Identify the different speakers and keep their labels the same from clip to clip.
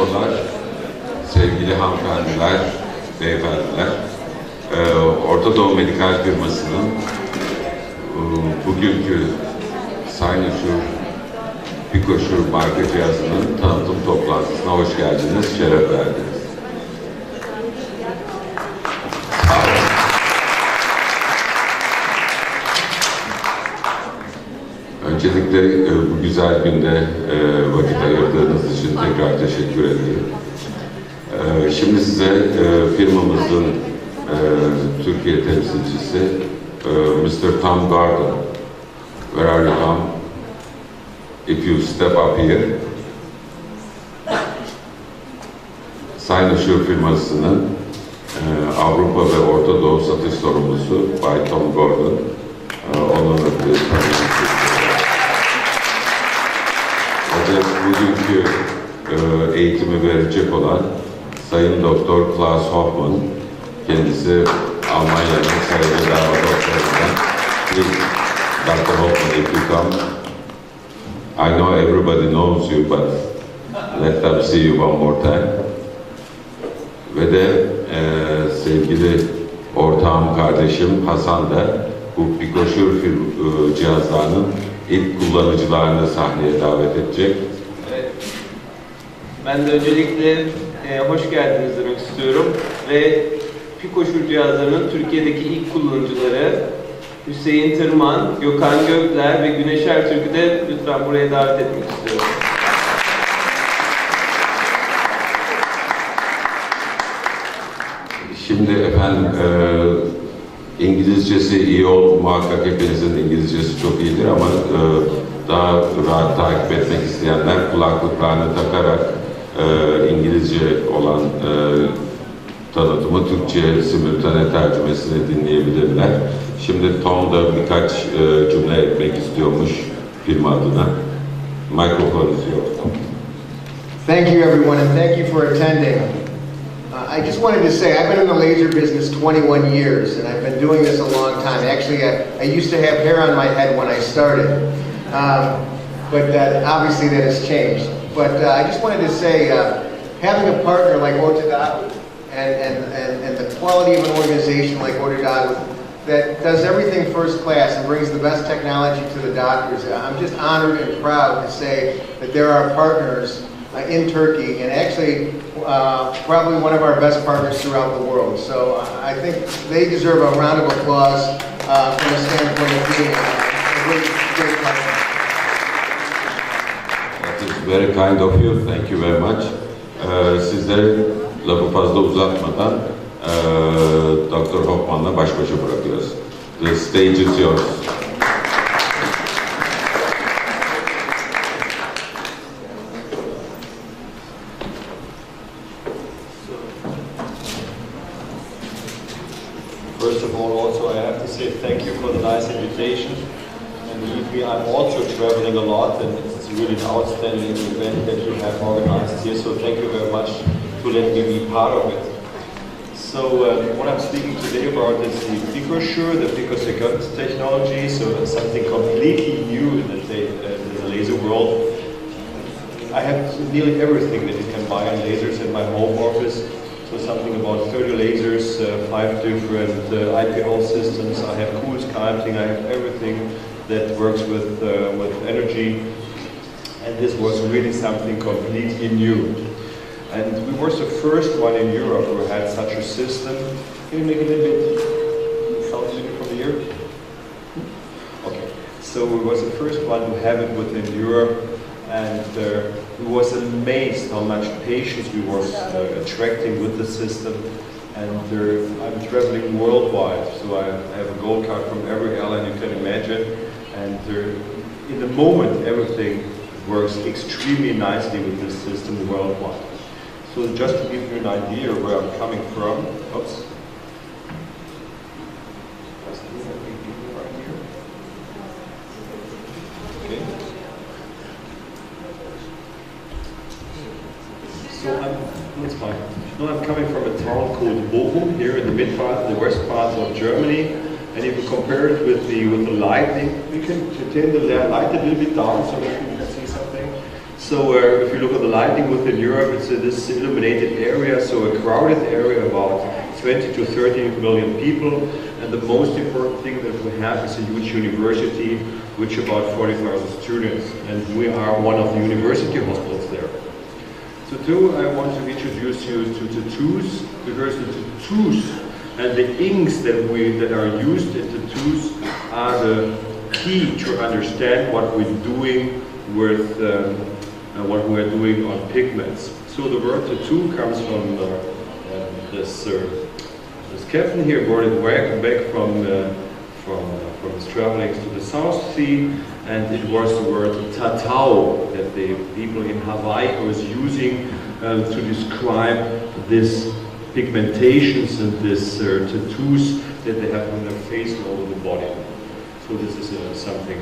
Speaker 1: doktorlar, sevgili hanımefendiler, beyefendiler, Orta Doğu Medikal firmasının bugünkü Sunumu Picosure marka cihazının tanıtım toplantısına hoş geldiniz, şeref verdiniz. Öncelikle bu güzel günde vakit ayırdığınız için tekrar teşekkür ederim. Şimdi size firmamızın Türkiye temsilcisi Mr. Tom Gordon. Where are you, Tom? If you step up here. Sunumu firmasının Avrupa ve Orta Doğu satış sorumlusu Bay Tom Gordon. Onunla tanımak bugünkü eğitimi verecek olan Sayın Doktor Klaus Hoffmann, kendisi Almanya'nın sayılı dava doktorlarından. Please, Dr. Hoffmann, if you come. I know everybody knows you, but let them see you one more time. Ve de sevgili ortağım, kardeşim Hasan da bu Picosure cihazlarının ilk kullanıcılarını sahneye davet edecek.
Speaker 2: Evet. Ben de öncelikle hoş geldiniz demek istiyorum ve Picosure cihazlarının Türkiye'deki ilk kullanıcıları Hüseyin Tırman, Gökhan Gökler ve Güneş Ertürk'ü de lütfen buraya davet etmek istiyorum.
Speaker 1: Şimdi efendim İngilizcesi iyi muhakkak hepinizin İngilizcesi çok iyidir ama daha rahat takip etmek isteyenler kulaklıklarını takarak İngilizce olan tanıtımı Türkçe simultane tercümesini dinleyebilirler. Şimdi Tom da birkaç cümle etmek istiyormuş firma adına. Mikrofon istiyor.
Speaker 3: Thank you everyone and thank you for attending. I just wanted to say, I've been in the laser business 21 years, and I've been doing this a long time. Actually, I used to have hair on my head when I started, but obviously that has changed. But I just wanted to say, having a partner like Ortodox and the quality of an organization like Ortodox that does everything first class and brings the best technology to the doctors, I'm just honored and proud to say that there are partners in Turkey, and actually probably one of our best partners throughout the world. So I think they deserve a round of applause from the standpoint of being a great partner.
Speaker 1: That is very kind of you. Thank you very much. Sizleri lafı fazla uzatmadan Dr. Hoffmann'la baş başa bırakıyoruz. The stage is yours.
Speaker 4: First of all, also I have to say thank you for the nice invitation. And believe me, I'm also traveling a lot, and it's really an outstanding event that you have organized here. So thank you very much for letting me be part of it. So what I'm speaking today about is the Picosure, the Picosure technology. So something completely new in the laser world. I have nearly everything that you can buy in lasers in my home office. So something about 30 lasers, 5 different IPL systems. I have cool sculpting. I have everything that works with energy. And this was really something completely new. And we were the first one in Europe who had such a system. Can you make a little bit sound from the ear? Okay. So we was the first one to have it within Europe. And we was amazed how much patience we was attracting with the system. And I'm traveling worldwide, so I have a gold card from every airline you can imagine. And in the moment, everything works extremely nicely with this system worldwide. So just to give you an idea of where I'm coming from, oops. Okay. So I'm coming from a town called Bochum, here in the mid part, the west part of Germany. And if you compare it with the lighting, we can turn the light a little bit down so that you can see something. So So if you look at the lighting within Europe, it's this illuminated area, so a crowded area, about 20 to 30 million people. And the most important thing that we have is a huge university, which about 40,000 students. And we are one of the university hospitals there. So too, I want to introduce you to tattoos, because the tattoos and the inks that are used in tattoos are the key to understand what we're doing with what we are doing on pigments. So the word tattoo comes from this captain here brought it back from his travelings to the South Sea, and it was the word tatau that the people in Hawaii was using to describe this pigmentations and this tattoos that they have on their face and all over the body. So this is something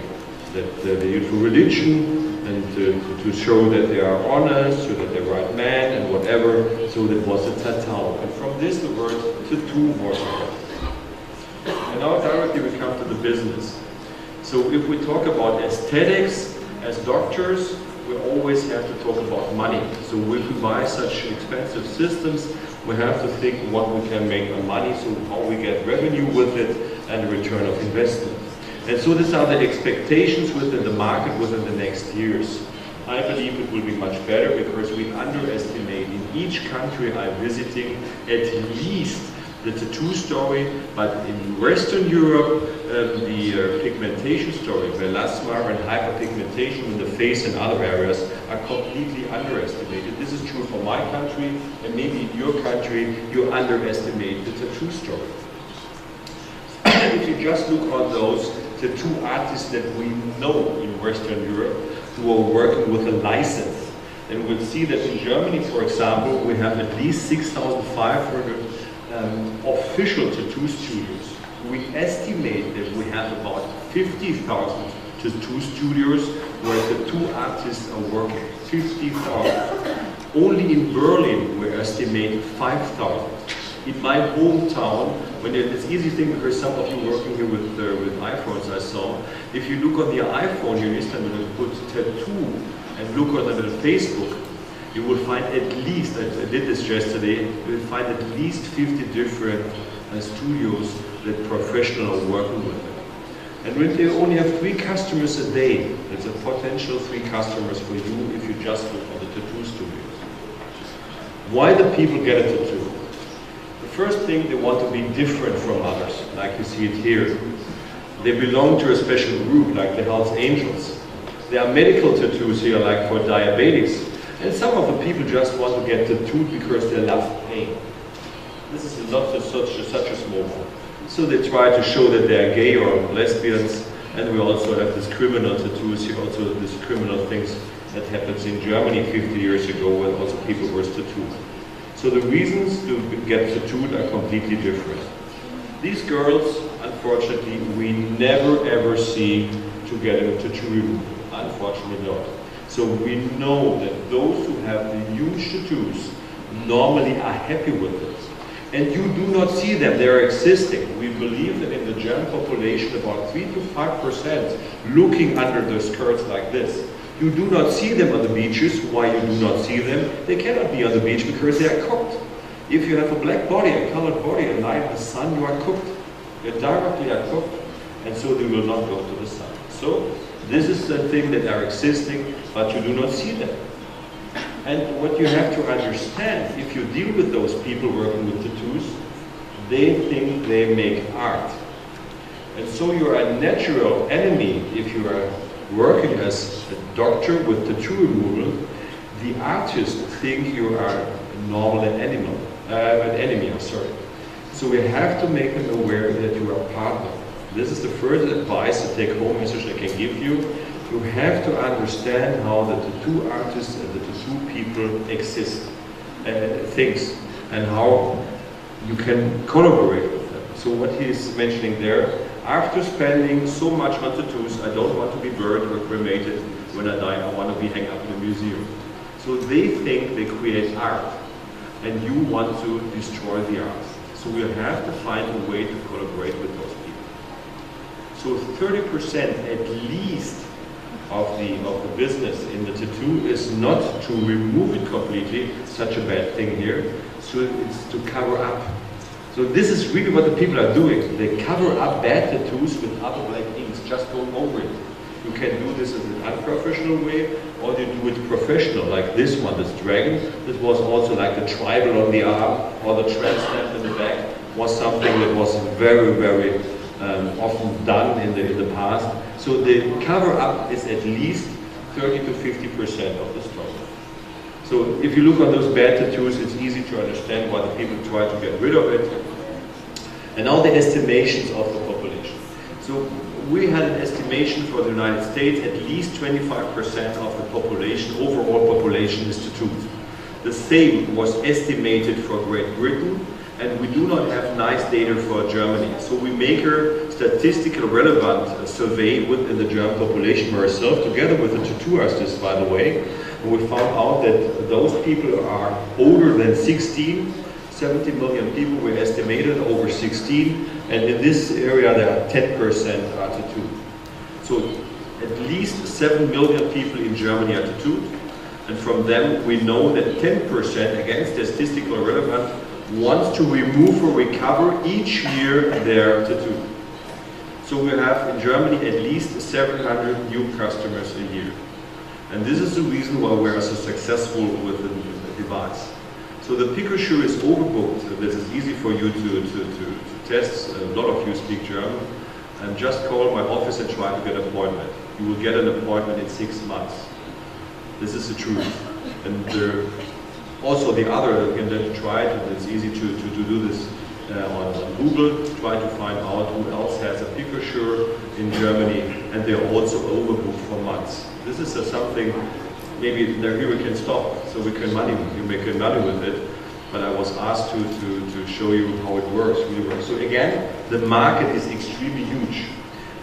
Speaker 4: that they use for religion, and to show that they are honest, so that they're right man and whatever. So that was a tatau. And from this the word tattoo was born. And now directly we come to the business. So if we talk about aesthetics as doctors, we always have to talk about money. So if we buy such expensive systems, we have to think what we can make on money, so how we get revenue with it and return of investment. And so these are the expectations within the market within the next years. I believe it will be much better, because we underestimate in each country I'm visiting at least the tattoo story, but in Western Europe, the pigmentation story, melasma and hyperpigmentation in the face and other areas are completely underestimated. This is true for my country, and maybe in your country, you underestimate the tattoo story. If you just look on those tattoo artists that we know in Western Europe who are working with a license, then we'll see that in Germany, for example, we have at least 6,500 official tattoo studios. We estimate that we have about 50,000 tattoo studios where tattoo artists are working. 50,000. Only in Berlin we estimate 5,000. In my hometown, when it's an easy thing, because some of you working here with iPhones I saw, if you look on the iPhone here in Istanbul and put tattoo and look on the Facebook, you will find at least, I did this yesterday, you will find at least 50 different studios that professionals are working with it. And when they only have 3 customers a day, that's a potential 3 customers for you if you just look on the tattoo studios. Why do people get a tattoo? The first thing, they want to be different from others, like you see it here. They belong to a special group, like the Hells Angels. There are medical tattoos here, like for diabetes. And some of the people just want to get tattooed because they love pain. This is not such a small one. So they try to show that they are gay or lesbians, and we also have this criminal tattoos here, also these criminal things that happens in Germany 50 years ago when also people were tattooed. So the reasons to get tattooed are completely different. These girls, unfortunately, we never ever see to get a tattoo removed. Unfortunately not. So we know that those who have the huge tattoos normally are happy with it. And you do not see them, they are existing. We believe that in the German population about 3 to 5% looking under the skirts like this. You do not see them on the beaches. Why you do not see them? They cannot be on the beach because they are cooked. If you have a black body, a colored body, at night in the sun, you are cooked. You directly are cooked, and so they will not go to the sun. So this is the thing that are existing, but you do not see them. And what you have to understand, if you deal with those people working with tattoos, they think they make art. And so you are a natural enemy if you are working as a doctor with tattoo removal. The artists think you are a normal enemy. So we have to make them aware that you are a partner. This is the first advice, the take-home message I can give you. You have to understand how the tattoo artists and the tattoo people exist, things, and how you can collaborate with them. So what he is mentioning there, after spending so much on tattoos, I don't want to be burned or cremated when I die. I want to be hung up in a museum. So they think they create art, and you want to destroy the art. So we have to find a way to collaborate with those people. So 30% at least
Speaker 5: of the business in the tattoo is not to remove it completely, such a bad thing here, so it's to cover up. So this is really what the people are doing. They cover up bad tattoos with other black inks, just going over it. You can do this in an unprofessional way, or you do it professional, like this one, this dragon. This was also like the tribal on the arm, or the transplant in the back, was something that was very, very often done in the past. So the cover up is at least 30 to 50% of the stock. So if you look on those bad tattoos, it's easy to understand why the people try to get rid of it. And now the estimations of the population. So we had an estimation for the United States, at least 25% of the population, overall population, is tattooed. The same was estimated for Great Britain, and we do not have nice data for Germany. So we make a statistical relevant survey within the German population ourselves, together with the tattoo artists, by the way. And we found out that those people are older than 16, 70 million people were estimated over 16, and in this area there are 10% are tattooed. So at least 7 million people in Germany are tattooed, and from them we know that 10%, again statistical relevant, wants to remove or recover each year their tattoo. So we have in Germany at least 700 new customers a year. And this is the reason why we are so successful with the device. So the Picosure is overbooked. This is easy for you to test. A lot of you speak German. And just call my office and try to get an appointment. You will get an appointment in 6 months. This is the truth. And also the other, you can then try it, and it's easy to do this on Google, try to find out who else has a Picosure in Germany, and they're also overbooked for months. This is something, maybe here we can stop, so you make money with it, but I was asked to show you how it works, really works. So again, the market is extremely huge.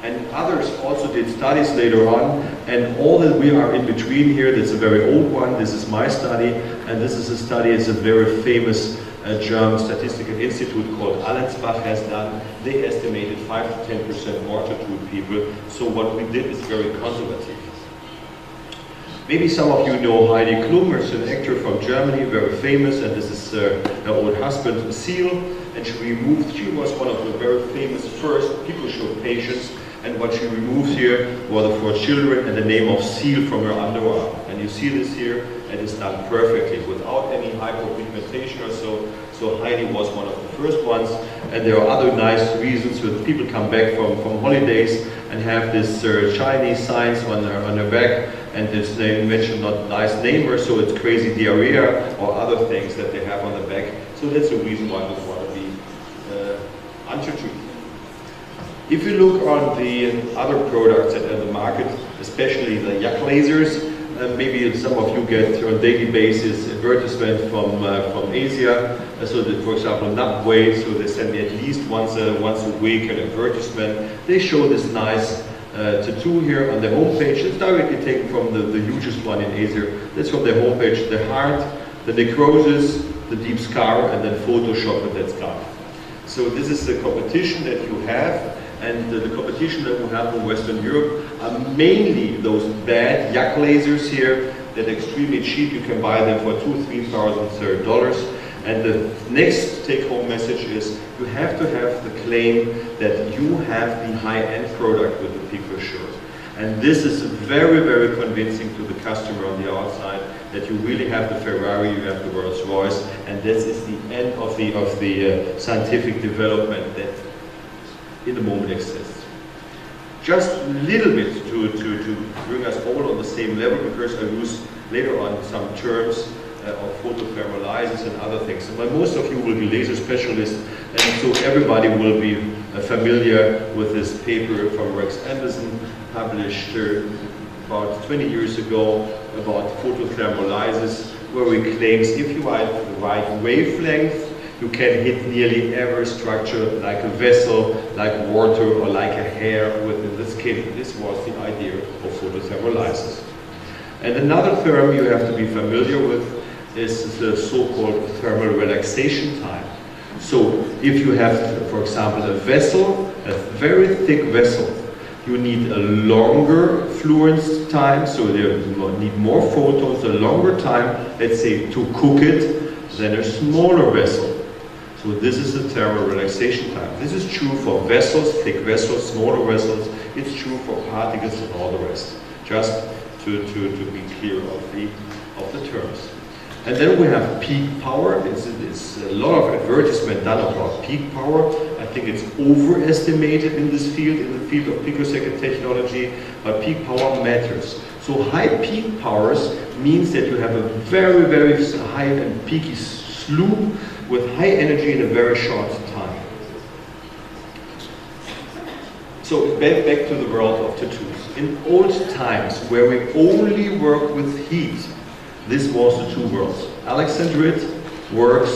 Speaker 5: And others also did studies later on, and all that we are in between here, that's a very old one, this is my study, and this is a study, it's a very famous German statistical institute called Allensbach has done. They estimated 5 to 10% more tattooed people, so what we did is very conservative. Maybe some of you know Heidi Klum, she's an actor from Germany, very famous, and this is her old husband, Seal, and she was one of the very famous first Picosure patients, and what she removed here were the 4 children and the name of Seal from her underarm. And you see this here, and it's done perfectly, without any hypopigmentation or so. So Heidi was one of the first ones, and there are other nice reasons when people come back from holidays and have this Chinese signs on their back, and this name mentioned not nice name, or so it's crazy diarrhea or other things that they have on the back. So that's the reason why we want to be untattooed. If you look on the other products that are in the market, especially the yak lasers, maybe some of you get on a daily basis advertisement from Asia. So that, for example, Nubway, so they send me at least once a week an advertisement. They show this nice tattoo here on their homepage. It's directly taken from the hugest one in Asia. That's from their homepage. The heart, the necrosis, the deep scar, and then Photoshop with that scar. So this is the competition that you have. And the competition that we have in Western Europe are mainly those bad yak lasers here that are extremely cheap. You can buy them for $2,000 to $3,000. And the next take-home message is you have to have the claim that you have the high-end product with the Picosure. And this is very, very convincing to the customer on the outside that you really have the Ferrari, you have the Rolls-Royce, and this is the end of the scientific development that in the moment exists. Just a little bit to bring us all on the same level, because I use later on some terms of photothermolysis and other things. But most of you will be laser specialists, and so everybody will be familiar with this paper from Rex Anderson, published about 20 years ago about photothermolysis, where he claims if you are at the right wavelength, you can hit nearly every structure, like a vessel, like water, or like a hair within the skin. This was the idea of photothermolysis. And another term you have to be familiar with is the so-called thermal relaxation time. So if you have, for example, a vessel, a very thick vessel, You need a longer fluence time, so you need more photons, a longer time, let's say, to cook it than a smaller vessel. So this is the thermal relaxation time. This is true for vessels, thick vessels, smaller vessels. It's true for particles and all the rest. Just to be clear of the terms. And then we have peak power. It's a lot of advertisement done about peak power. I think it's overestimated in this field, in the field of picosecond technology, but peak power matters. So high peak powers means that you have a very, very high and peaky loop with high energy in a very short time. So back to the world of tattoos. In old times, where we only work with heat, this was the two worlds. Alexandrite works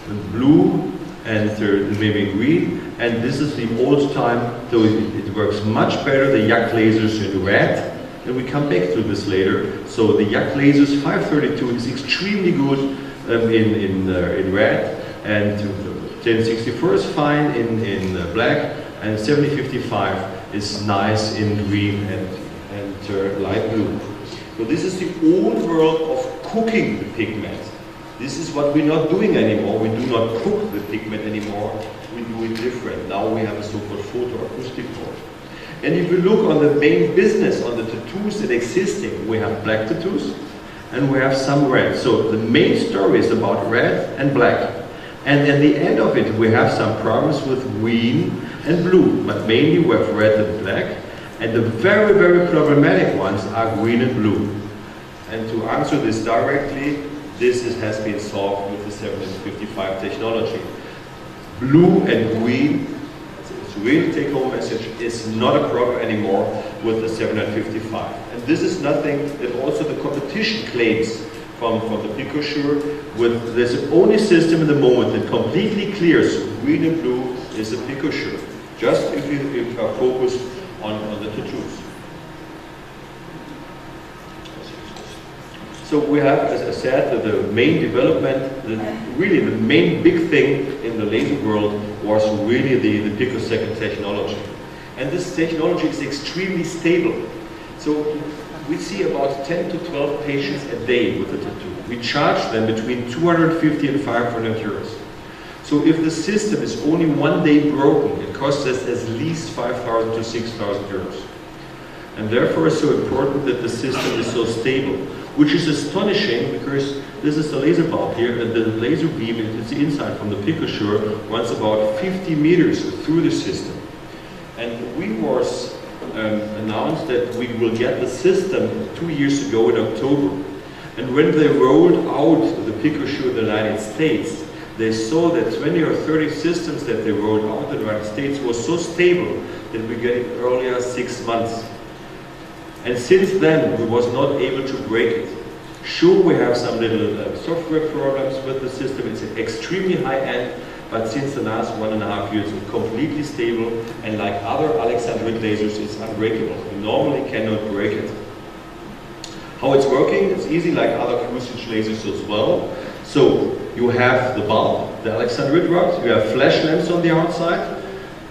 Speaker 5: with blue and maybe green, and this is the old time, so it works much better, the YAG lasers in red, and we come back to this later. So the YAG lasers 532 is extremely good in red, and 1064 is fine in black, and 7055 is nice in green and light blue. So this is the old world of cooking the pigment. This is what we're not doing anymore. We do not cook the pigment anymore. We do it different. Now we have a so-called photoacoustic mode. And if we look on the main business, on the tattoos that are existing, we have black tattoos and we have some red. So the main story is about red and black. And at the end of it, we have some problems with green and blue, but mainly we have red and black. And the very, very problematic ones are green and blue. And to answer this directly, this has been solved with the 755 technology. Blue and green, it's a real take-home message, is not a problem anymore with the 755. And this is nothing that also the competition claims from the Picosure. There's the only system in the moment that completely clears green and blue is the Picosure. Just if you are focused on the tattoos. So we have, as I said, the main development, really the main big thing in the laser world was really the picosecond technology. And this technology is extremely stable. So we see about 10 to 12 patients a day with a tattoo. We charge them between 250 and 500 euros. So if the system is only one day broken, it costs us at least 5,000 to 6,000 euros. And therefore it's so important that the system is so stable, which is astonishing because this is the laser bulb here, and the laser beam, it's the inside from the Picosure, runs about 50 meters through the system. And we was announced that we will get the system 2 years ago in October. And when they rolled out the Picosure in the United States, they saw that 20 or 30 systems that they rolled out in the United States was so stable that we get it earlier 6 months. And since then, we was not able to break it. Sure, we have some little software problems with the system. It's extremely high end, but since the last 1.5 years, it's completely stable. And like other Alexandrite lasers, it's unbreakable. You normally cannot break it. How it's working? It's easy, like other Q-switch lasers as well. So you have the bulb, the Alexandrite rod. You have flash lamps on the outside,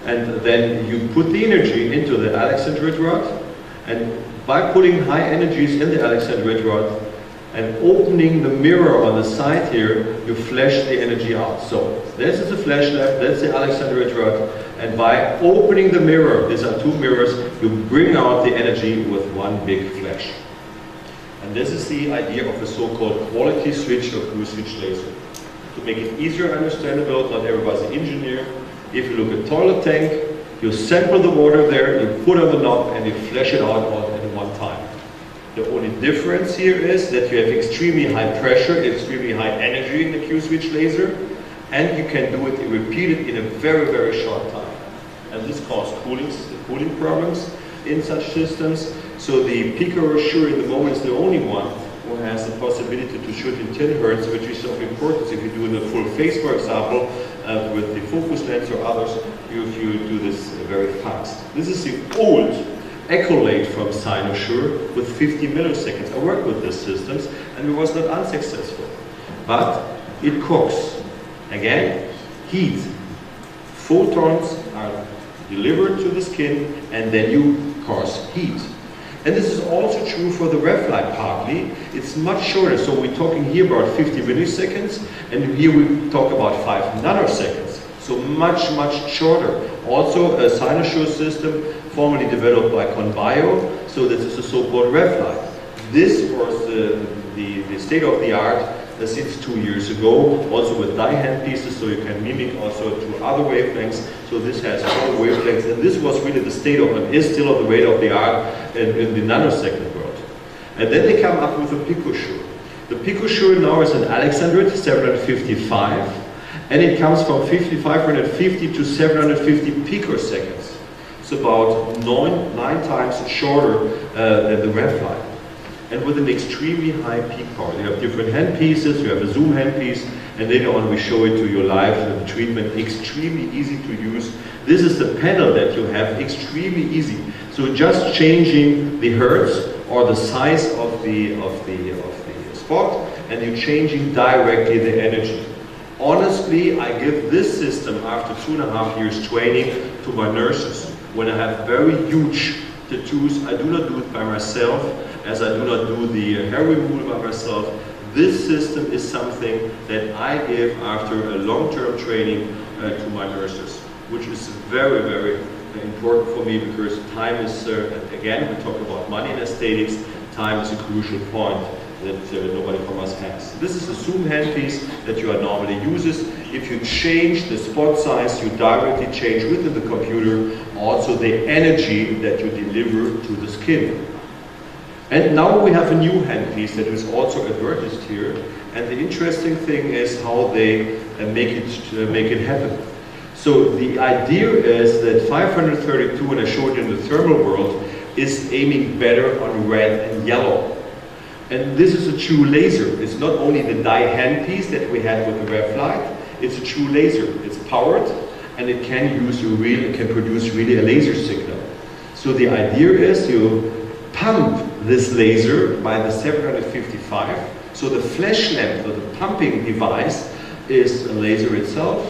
Speaker 5: and then you put the energy into the Alexandrite rod. And by putting high energies in the Alexandrite rod and opening the mirror on the side here, you flash the energy out. So this is the flash lamp, that's the Alexandrite rod, and by opening the mirror, these are two mirrors, you bring out the energy with one big flash. And this is the idea of a so-called quality switch or Q-switch laser. To make it easier understandable, not everybody's an engineer. If you look at toilet tank, you sample the water there, you put on the knob, and you flash it out at one time. The only difference here is that you have extremely high pressure, extremely high energy in the Q-switch laser, and you can do it repeated in a very, very short time. And this causes cooling problems in such systems. So the Picosure in the moment is the only one who has the possibility to shoot in 10 Hertz, which is of importance if you do in a full face, for example, with the focus lens or others, if you do this very fast. This is the old accolade from Sinosure with 50 milliseconds. I worked with these systems and it was not unsuccessful. But it cooks. Again, heat. Photons are delivered to the skin and then you cause heat. And this is also true for the ref light partly. It's much shorter, so we're talking here about 50 milliseconds, and here we talk about 5 nanoseconds. So much, much shorter. Also a Cynosure system formerly developed by Conbio, so this is a so-called ref light. This was the state-of-the-art since 2 years ago, also with die hand pieces, so you can mimic also to other wavelengths. So this has 4 wavelengths, and this was really the state of, and is still of the rate of the art in the nanosecond world. And then they come up with a Picosure. The Picosure now is an Alexandrite 755, and it comes from 550 to 750 picoseconds. It's about 9 times shorter than the ref light. And with an extremely high peak power. You have different handpieces, you have a zoom handpiece, and later on we show it to you live, the treatment, extremely easy to use. This is the panel that you have, extremely easy. So just changing the hertz or the size of the spot, and you're changing directly the energy. Honestly, I give this system after 2.5 years training to my nurses. When I have very huge tattoos, I do not do it by myself, as I do not do the hair removal by myself. This system is something that I give after a long-term training to my nurses, which is very, very important for me, because time is, again, we talk about money and aesthetics, time is a crucial point that nobody from us has. This is a zoom handpiece that you are normally uses. If you change the spot size, you directly change within the computer also the energy that you deliver to the skin. And now we have a new handpiece that is also advertised here. And the interesting thing is how they make it happen. So the idea is that 532, and I showed you in the thermal world, is aiming better on red and yellow. And this is a true laser. It's not only the die handpiece that we had with the ref light, it's a true laser. It's powered, and it can produce really a laser signal. So the idea is you pump this laser by the 755. So the flash lamp, or the pumping device, is a laser itself,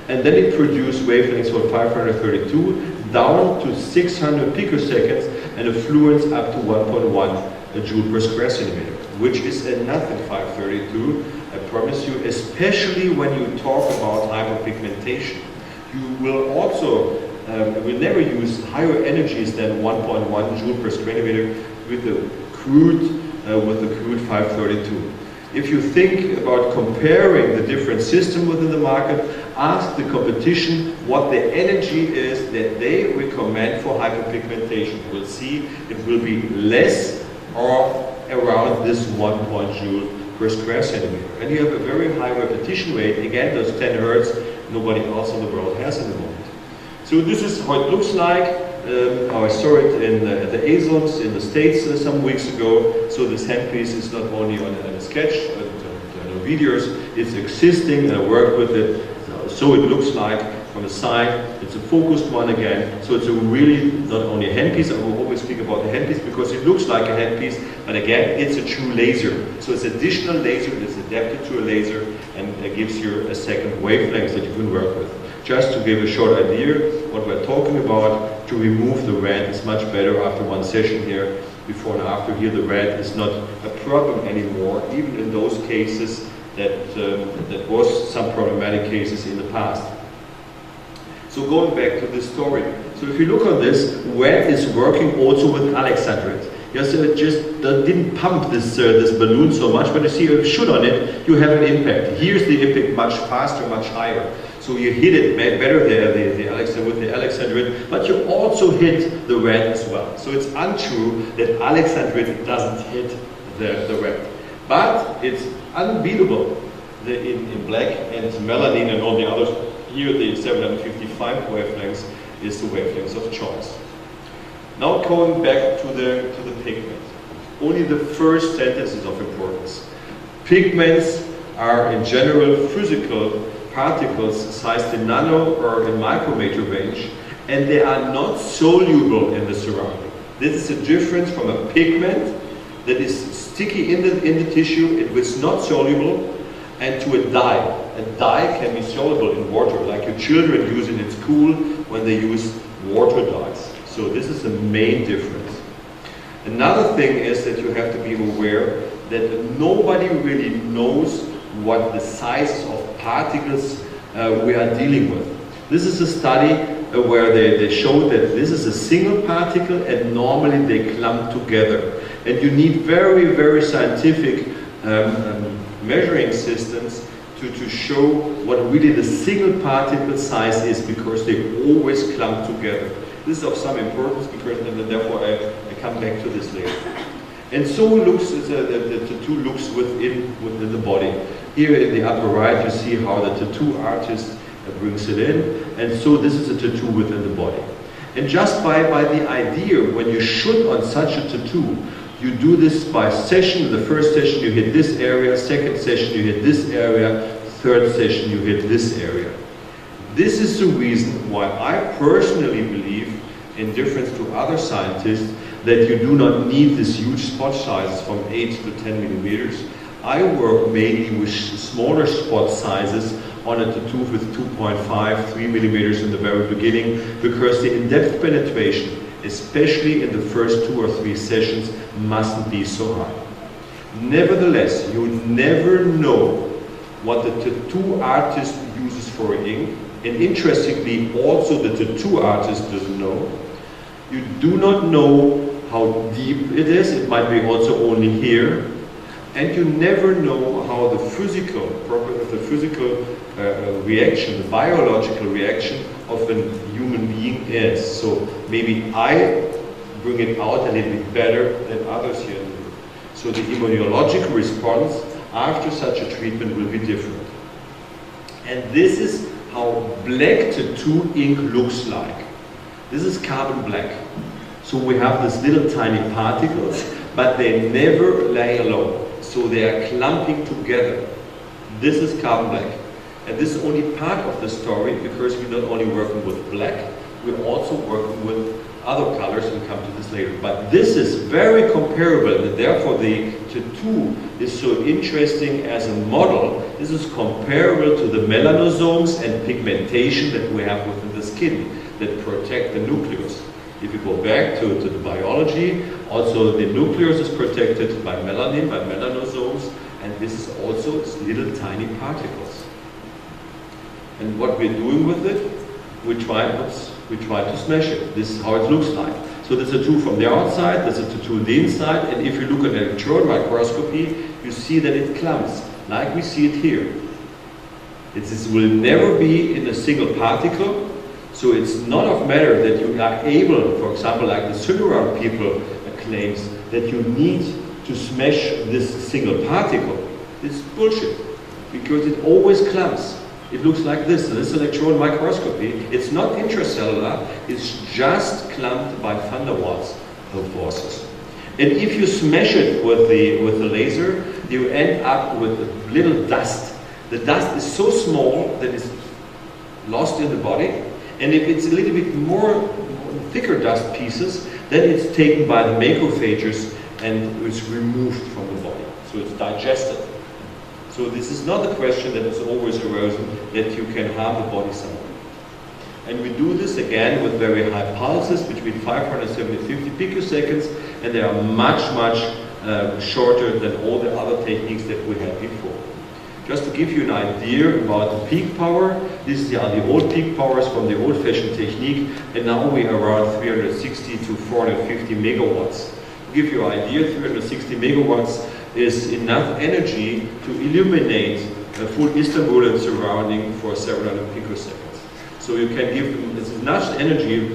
Speaker 5: and then it produces wavelengths from 532 down to 600 picoseconds and a fluence up to 1.1 joule per square centimeter, which is nothing 532. I promise you, especially when you talk about hyperpigmentation. You will also will never use higher energies than 1.1 joule per square centimeter with the crude 532. If you think about comparing the different systems within the market, ask the competition what the energy is that they recommend for hyperpigmentation. You will see it will be less or around this 1 joule per square centimeter. And you have a very high repetition rate. Again, those 10 hertz, nobody else in the world has in the moment. So this is how it looks like. I saw it in the ASLMS in the States some weeks ago. So this handpiece is not only on a sketch, on videos, it's existing, and I work with it. So it looks like from the side. It's a focused one again. So it's a really not only a handpiece. I will always speak about the handpiece because it looks like a handpiece, but again, it's a true laser. So it's additional laser. It's adapted to a laser, and it gives you a second wavelength that you can work with. Just to give a short idea what we're talking about, to remove the red is much better after one session here. Before and after here, the red is not a problem anymore, even in those cases that was some problematic cases in the past. So going back to this story. So if you look on this, red is working also with Alexandrite. Yes, it just didn't pump this balloon so much, but you see a shoot on it, you have an impact. Here's the impact much faster, much higher. So you hit it better there, with the Alexandrite, but you also hit the red as well. So it's untrue that Alexandrite doesn't hit the red. But it's unbeatable in black and melanin and all the others. Here the 755 wavelengths is the wavelengths of choice. Now going back to the pigment. Only the first sentence is of importance. Pigments are in general physical particles sized in nano or in micrometer range, and they are not soluble in the surrounding. This is a difference from a pigment that is sticky in the tissue, it is not soluble, and to a dye. A dye can be soluble in water, like your children use it in school when they use water dyes. So this is the main difference. Another thing is that you have to be aware that nobody really knows what the size of particles we are dealing with. This is a study where they showed that this is a single particle and normally they clump together. And you need very, very scientific measuring systems to show what really the single particle size is, because they always clump together. This is of some importance because, and therefore I come back to this later. And so looks the tattoo looks within the body. Here in the upper right you see how the tattoo artist brings it in, and so this is a tattoo within the body. And just by the idea, when you shoot on such a tattoo, you do this by session. The first session you hit this area, second session you hit this area, third session you hit this area. This is the reason why I personally believe, in difference to other scientists, that you do not need this huge spot sizes from 8 to 10 millimeters. I work mainly with smaller spot sizes on a tattoo with 2.5, 3 millimeters in the very beginning, because the in-depth penetration, especially in the first 2 or 3 sessions, mustn't be so high. Nevertheless, you never know what the tattoo artist uses for ink, and interestingly, also the tattoo artist doesn't know. You do not know how deep it is. It might be also only here. And you never know how the physical reaction, the biological reaction of a human being is. So maybe I bring it out a little bit better than others here in the room. So the immunological response after such a treatment will be different. And this is how black tattoo ink looks like. This is carbon black. So we have these little tiny particles, but they never lay alone. So they are clumping together. This is carbon black. And this is only part of the story, because we're not only working with black, we're also working with other colors. We'll come to this later. But this is very comparable, and therefore the tattoo is so interesting as a model. This is comparable to the melanosomes and pigmentation that we have within the skin that protect the nucleus. If you go back to the biology, also the nucleus is protected by melanin, by melanosomes, and this is also little tiny particles. And what we're doing with it, we try to smash it. This is how it looks like. So there's a tattoo from the outside, there's a tattoo on the inside, and if you look at electron microscopy, you see that it clumps, like we see it here. This will never be in a single particle. So it's not of matter that you are able, for example, like the Sunumu people claims, that you need to smash this single particle. It's bullshit, because it always clumps. It looks like this. So this electron microscopy. It's not intracellular. It's just clumped by van der Waals forces. And if you smash it with the laser, you end up with a little dust. The dust is so small that it's lost in the body. And if it's a little bit more thicker dust pieces, then it's taken by the macrophages and it's removed from the body. So it's digested. So this is not a question that is always arisen that you can harm the body somewhere. And we do this again with very high pulses, between 570 and 50 picoseconds, and they are much, much shorter than all the other techniques that we had before. Just to give you an idea about the peak power, these are the old peak powers from the old-fashioned technique, and now we are around 360 to 450 megawatts. To give you an idea, 360 megawatts is enough energy to illuminate full Istanbul and surrounding for several hundred picoseconds. So you can give them, it's enough energy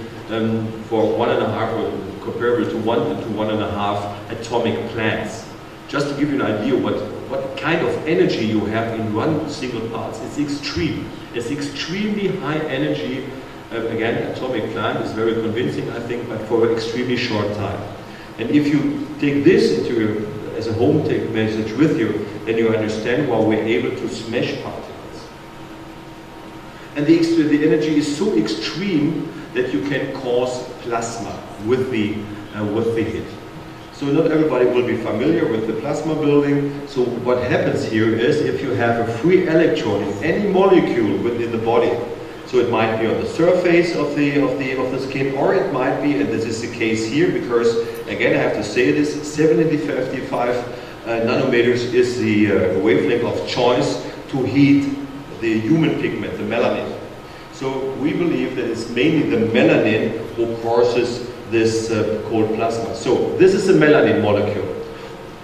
Speaker 5: for 1.5, or comparable to 1 to 1.5 atomic plants. Just to give you an idea what kind of energy you have in one single pulse. It's extreme. It's extremely high energy. Again, atomic plant is very convincing, I think, but for an extremely short time. And if you take this into your, as a home take message with you, then you understand why we're able to smash particles. And the energy is so extreme that you can cause plasma with the hit. So not everybody will be familiar with the plasma building. So what happens here is, if you have a free electron in any molecule within the body, So it might be on the surface of the skin, or it might be, and this is the case here, because again I have to say this, 7055 nanometers is the wavelength of choice to heat the human pigment, the melanin. So we believe that it's mainly the melanin who causes this cold plasma. So this is the melanin molecule.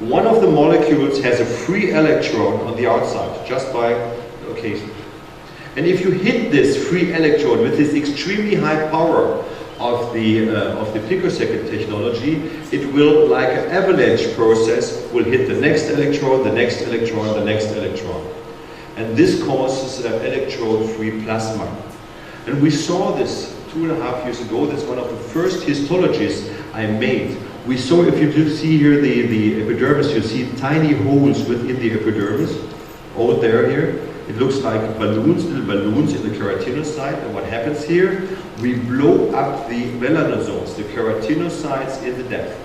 Speaker 5: One of the molecules has a free electron on the outside, just by occasion. And if you hit this free electron with this extremely high power of the picosecond technology, it will, like an avalanche process, will hit the next electron, the next electron, the next electron. And this causes electron-free plasma. And we saw this 2.5 years ago. That's one of the first histologies I made. We saw, if you see here the epidermis, you see tiny holes within the epidermis, all there here. It looks like balloons, little balloons in the keratinocyte. And what happens here? We blow up the melanosomes, the keratinocytes in the depth.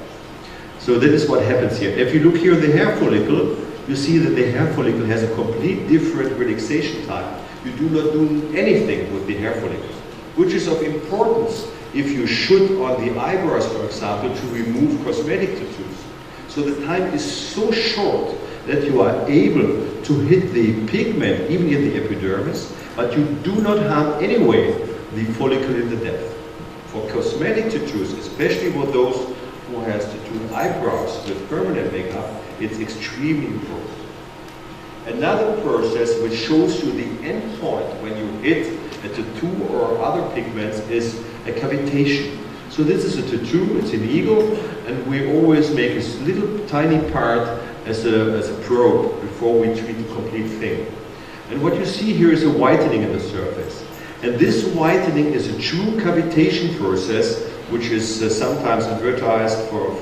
Speaker 5: So that is what happens here. If you look here at the hair follicle, you see that the hair follicle has a complete different relaxation time. You do not do anything with the hair follicle, which is of importance if you should on the eyebrows, for example, to remove cosmetic tattoos. So the time is so short that you are able to hit the pigment even in the epidermis, but you do not harm anyway the follicle in the depth. For cosmetic tattoos, especially for those who has tattooed eyebrows with permanent makeup, it's extremely important. Another process which shows you the end point when you hit a tattoo or other pigments is a cavitation. So this is a tattoo, it's an eagle, and we always make a little tiny part as a probe before we treat the complete thing. And what you see here is a whitening in the surface. And this whitening is a true cavitation process, which is sometimes advertised for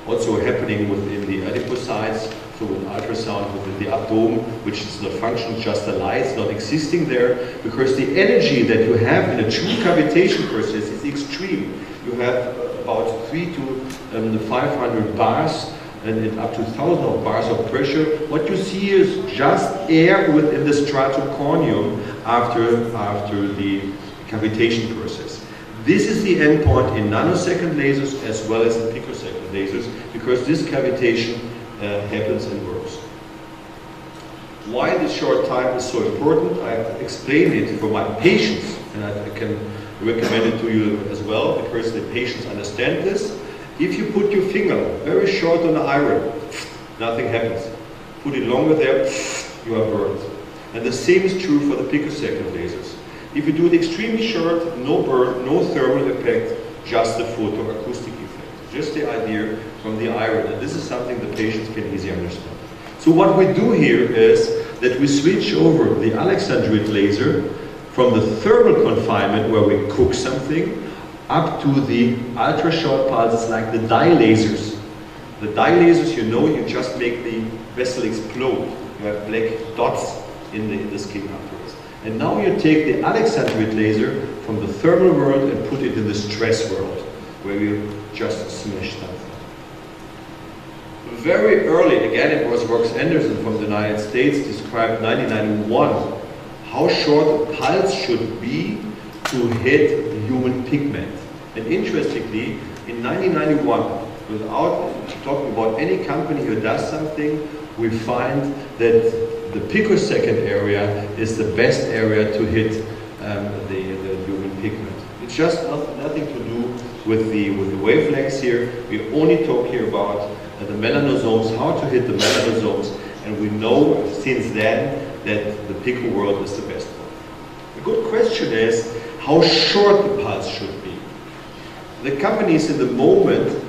Speaker 5: also happening within the adipocytes, so with ultrasound within the abdomen, which is not functioning, just a light, it's not existing there, because the energy that you have in a true cavitation process is extreme. You have about 300 to 500 bars and up to 1,000 of bars of pressure. What you see is just air within the stratum corneum after the cavitation process. This is the endpoint in nanosecond lasers as well as in picosecond lasers, because this cavitation happens and works. Why this short time is so important, I explained it for my patients, and I can recommend it to you as well, because the patients understand this. If you put your finger very short on the iron, nothing happens. Put it longer there, you are burned. And the same is true for the picosecond lasers. If you do it extremely short, no burn, no thermal effect, just the photoacoustic effect. Just the idea from the iron. And this is something the patients can easily understand. So what we do here is that we switch over the Alexandrite laser from the thermal confinement, where we cook something, up to the ultra-short pulses like the dye lasers. The dye lasers, you know, you just make the vessel explode. You have black dots in the skin afterwards. And now you take the Alexandrite laser from the thermal world and put it in the stress world, where you just smash something. Very early, again it was Rox Anderson from the United States, described 1991, how short a pulse should be to hit the human pigment. And interestingly, in 1991, without talking about any company who does something, we find that the picosecond area is the best area to hit the human pigment. It's just nothing to do with the wavelengths here. We only talk here about the melanosomes, how to hit the melanosomes, and we know since then that the pico world is the best one. The good question is how short the pulse should be. The companies in the moment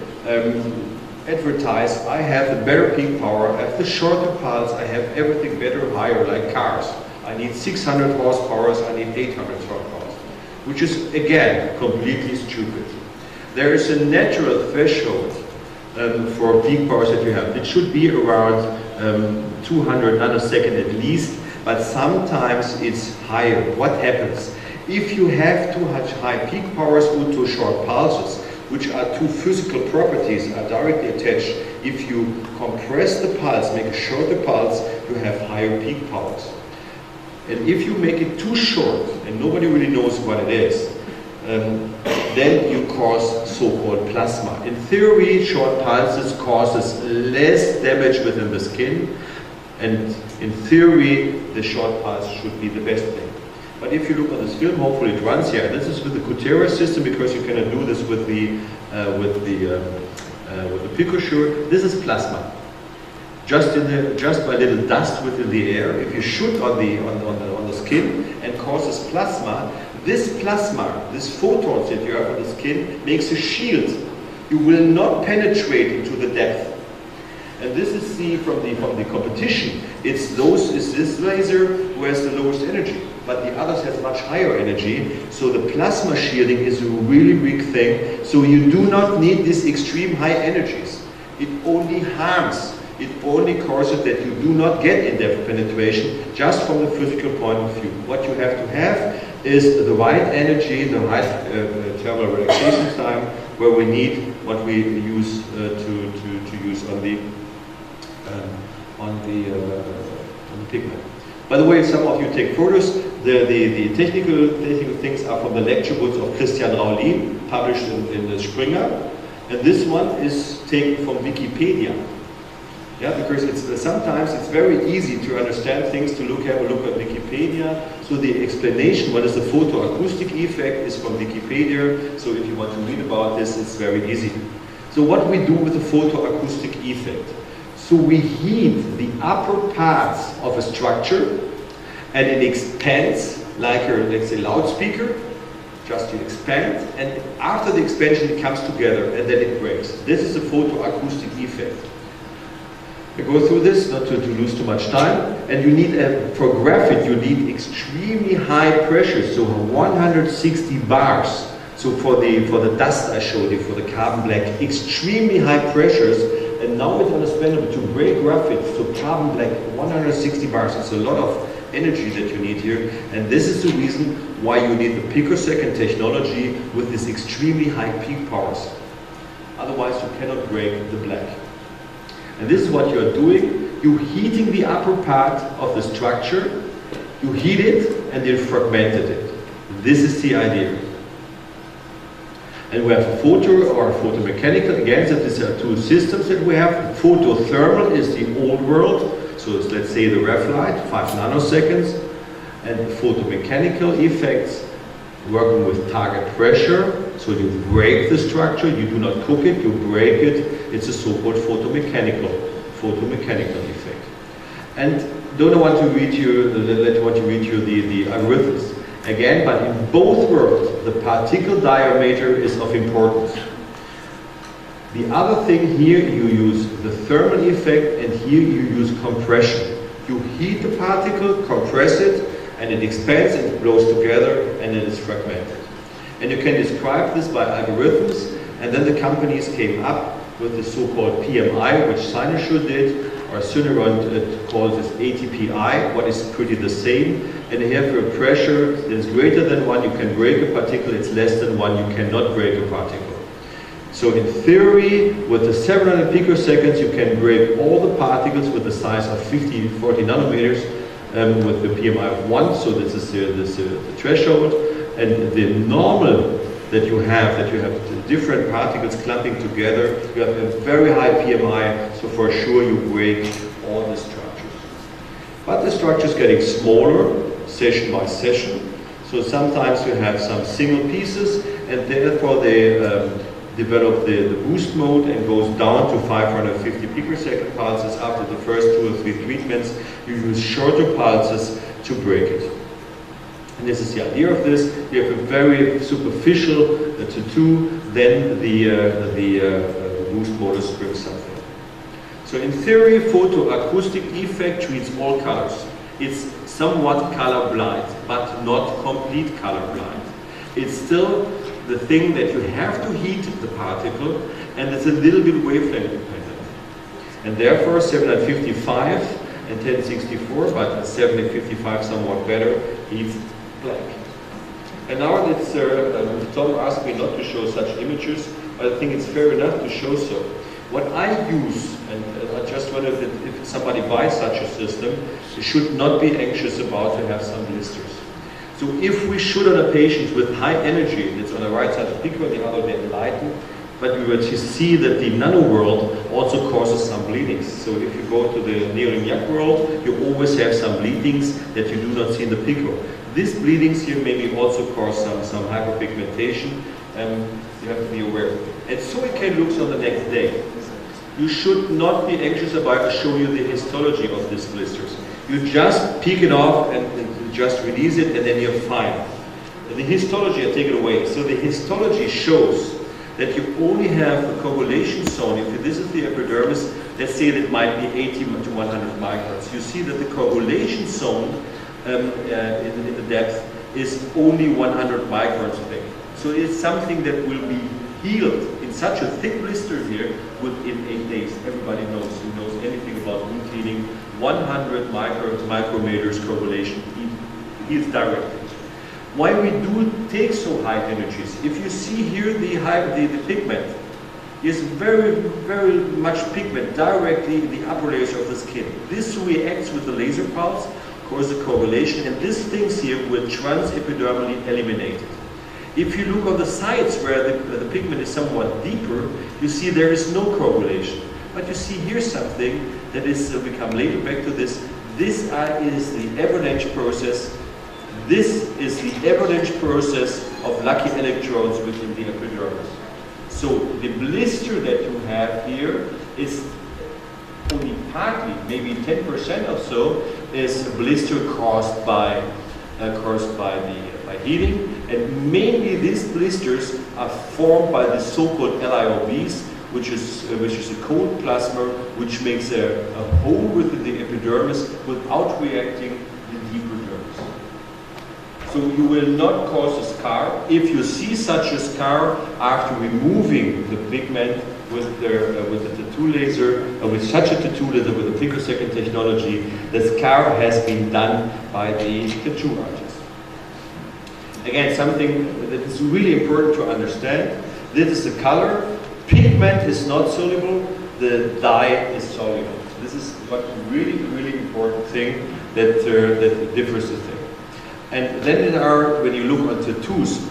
Speaker 5: advertise, I have the better peak power, I have the shorter pulse, I have everything better, higher, like cars. I need 600 horsepower, I need 800 horsepower, which is, again, completely stupid. There is a natural threshold for peak powers that you have. It should be around 200 nanosecond at least, but sometimes it's higher. What happens? If you have too much high peak powers due to short pulses, which are two physical properties are directly attached, if you compress the pulse, make a shorter pulse, you have higher peak powers. And if you make it too short, and nobody really knows what it is, then you cause so-called plasma. In theory, short pulses causes less damage within the skin, and in theory, the short pulse should be the best thing. But if you look on this film, hopefully it runs here. This is with the Cutera system, because you cannot do this with the Picosure. This is plasma. Just by little dust within the air. If you shoot on the skin and causes plasma, this photons that you have on the skin makes a shield. You will not penetrate into the depth. And this is from the competition. It's this laser who has the lowest energy, but the others have much higher energy. So the plasma shielding is a really big thing. So you do not need these extreme high energies. It only harms. It only causes that you do not get in-depth penetration, just from the physical point of view. What you have to have is the right energy, the right thermal relaxation time, where we need what we use to use on the pigment. By the way, some of you take photos. The technical things are from the lecture books of Christian Raulin, published in the Springer. And this one is taken from Wikipedia. Yeah, because sometimes it's very easy to understand things, to have a look at Wikipedia. So the explanation, what is the photoacoustic effect, is from Wikipedia. So if you want to read about this, it's very easy. So what we do with the photoacoustic effect? So we heat the upper parts of a structure, and it expands like a, let's say, loudspeaker. Just you expand, and after the expansion it comes together, and then it breaks. This is the photoacoustic effect. I go through this, not to lose too much time, and you need, for graphite, you need extremely high pressure, so 160 bars. So for the dust I showed you, for the carbon black, extremely high pressures, and now it's understandable to break graphite, so carbon black, 160 bars. It's a lot of energy that you need here, and this is the reason why you need the picosecond technology with this extremely high peak powers. Otherwise you cannot break the black. And this is what you are doing. You're heating the upper part of the structure, you heat it and then fragmented it. This is the idea. And we have photo or photomechanical. Again, so these are two systems that we have. Photothermal is the old world. So it's, let's say, the ref light, 5 nanoseconds. And photomechanical effects, working with target pressure. So you break the structure, you do not cook it, you break it. It's a so-called photomechanical effect. And don't want to read you the algorithms. Again, but in both worlds, the particle diameter is of importance. The other thing here, you use the thermal effect, and here you use compression. You heat the particle, compress it, and it expands and it blows together, and it is fragmented. And you can describe this by algorithms, and then the companies came up with the so-called PMI, which Sunumu did, or Sunumu calls this ATPI, what is pretty the same. And you have a pressure that is greater than 1, you can break a particle, it's less than 1, you cannot break a particle. So in theory, with the 700 picoseconds, you can break all the particles with the size of 40 nanometers with the PMI of 1, so this is the threshold. And the normal that you have the different particles clumping together, you have a very high PMI, so for sure you break all the structures. But the structure is getting smaller, session by session, so sometimes you have some single pieces, and therefore they develop the boost mode and goes down to 550 picosecond pulses. After the first 2 or 3 treatments, you use shorter pulses to break it. And this is the idea of this. You have a very superficial tattoo, then the boost motor brings something. So in theory, photoacoustic effect treats all colors. It's somewhat color blind, but not complete color blind. It's still the thing that you have to heat the particle, and it's a little bit wavelength dependent. And therefore 755 and 1064, but 755 somewhat better, heats black. And now it's, Tom asked me not to show such images, but I think it's fair enough to show so. What I use, and I just wonder if somebody buys such a system, you should not be anxious about to have some blisters. So if we shoot on a patient with high energy, it's on the right side of pico, the other they enlighten, but we will see that the nano world also causes some bleedings. So if you go to the neolignac world, you always have some bleedings that you do not see in the pico. These bleedings here maybe also cause some hyperpigmentation, and you have to be aware. And so it can look on the next day. You should not be anxious about to show you the histology of these blisters. You just peek it off and just release it, and then you're fine. And the histology, I take it away. So the histology shows that you only have a coagulation zone. If this is the epidermis, let's say that might be 80 to 100 microns. You see that the coagulation zone in the depth is only 100 microns thick. So it's something that will be healed in such a thick blister here within 8 days. Everybody knows, who knows anything about wound cleaning, 100 micrometers coagulation heals directly. Why we do take so high energies? If you see here the pigment, is very, very much pigment directly in the upper layers of the skin. This reacts with the laser pulse, causes the coagulation, and these things here will transepidermally eliminated. If you look on the sides where the pigment is somewhat deeper, you see there is no coagulation. But you see here something that is, we come later back to this. This is the avalanche process. This is the avalanche process of lucky electrodes within the epidermis. So the blister that you have here is only partly, maybe 10% or so, is a blister caused by heating, and mainly these blisters are formed by the so-called LIOBs, which is a cold plasma which makes a hole within the epidermis without reacting the deeper dermis. So you will not cause a scar. If you see such a scar after removing the pigment with the tattoo laser, with such a tattoo laser with the picosecond technology, the scar has been done by the tattoo artist. Again, something that is really important to understand. This is the color. Pigment is not soluble, the dye is soluble. This is what really, really important thing that differs the thing. And then when you look at tattoos,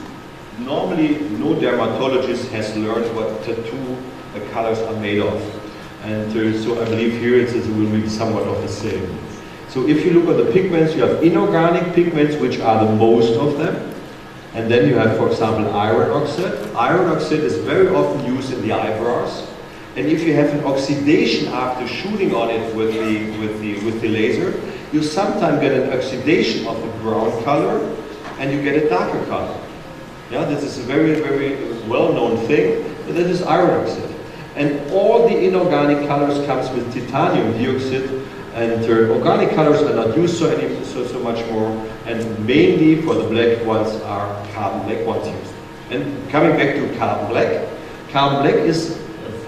Speaker 5: normally no dermatologist has learned what tattoo colors are made of. And so I believe here it will be somewhat of the same. So if you look at the pigments, you have inorganic pigments, which are the most of them. And then you have, for example, iron oxide. Iron oxide is very often used in the eyebrows. And if you have an oxidation after shooting on it with the laser, you sometimes get an oxidation of the brown color, and you get a darker color. Yeah, this is a very, very well-known thing. But that is iron oxide. And all the inorganic colors comes with titanium dioxide. And organic colors are not used so much more, and mainly for the black ones are carbon black ones used. And coming back to carbon black is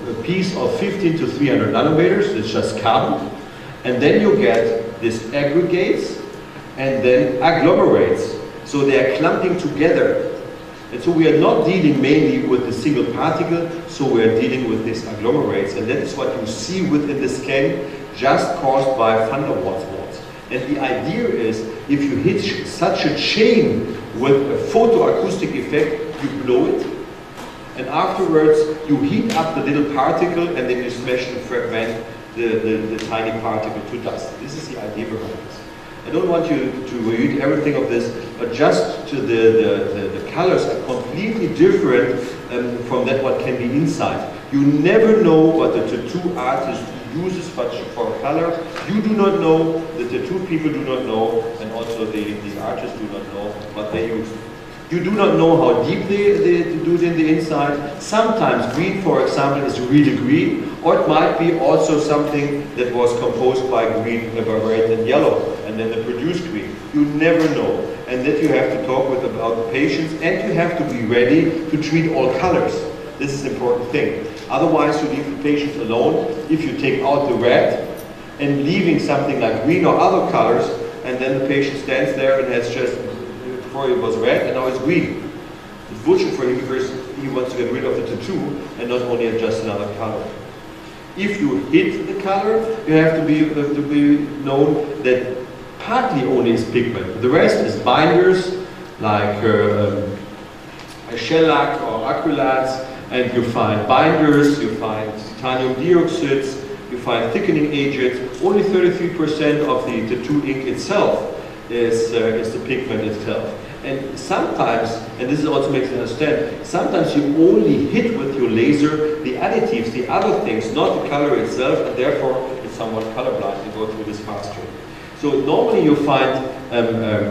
Speaker 5: a piece of 15 to 300 nanometers, it's just carbon, and then you get these aggregates and then agglomerates, so they are clumping together. And so we are not dealing mainly with the single particle, so we are dealing with these agglomerates, and that is what you see within the scan, just caused by van der Waals walls. And the idea is, if you hit such a chain with a photoacoustic effect, you blow it, and afterwards you heat up the little particle, and then you smash and fragment the tiny particle to dust. This is the idea behind this. I don't want you to read everything of this, but just to the colors are completely different from that what can be inside. You never know what the tattoo artist uses for color. You do not know, the tattoo people do not know, and also the artists do not know what they use. You do not know how deep they do it in the inside. Sometimes green, for example, is really green, or it might be also something that was composed by green, red and yellow, and then they produce green. You never know. And that you have to talk about the patients, and you have to be ready to treat all colors. This is an important thing. Otherwise, you leave the patient alone if you take out the red and leaving something like green or other colors, and then the patient stands there and has just, before it was red and now it's green. It's bullshit for him because he wants to get rid of the tattoo and not only just another color. If you hit the color, you have to be known that partly only is pigment. The rest is binders, like shellac or acrylates, and you find binders, you find titanium dioxides, you find thickening agents. Only 33% of the tattoo ink itself is the pigment itself. And sometimes, and this also makes you understand, sometimes you only hit with your laser the additives, the other things, not the color itself, and therefore it's somewhat colorblind. You go through this faster. So normally you find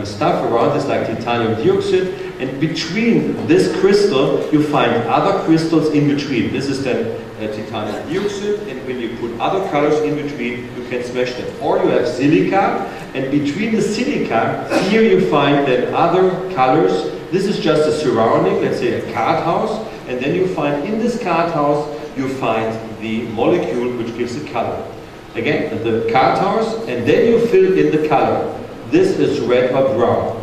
Speaker 5: stuff around this like titanium dioxide, and between this crystal you find other crystals in between. This is then titanium dioxide, and when you put other colors in between, you can smash them. Or you have silica, and between the silica, here you find then other colors. This is just a surrounding, let's say a card house, and then you find in this card house, you find the molecule which gives the color. Again, the card house, and then you fill in the color. This is red or brown.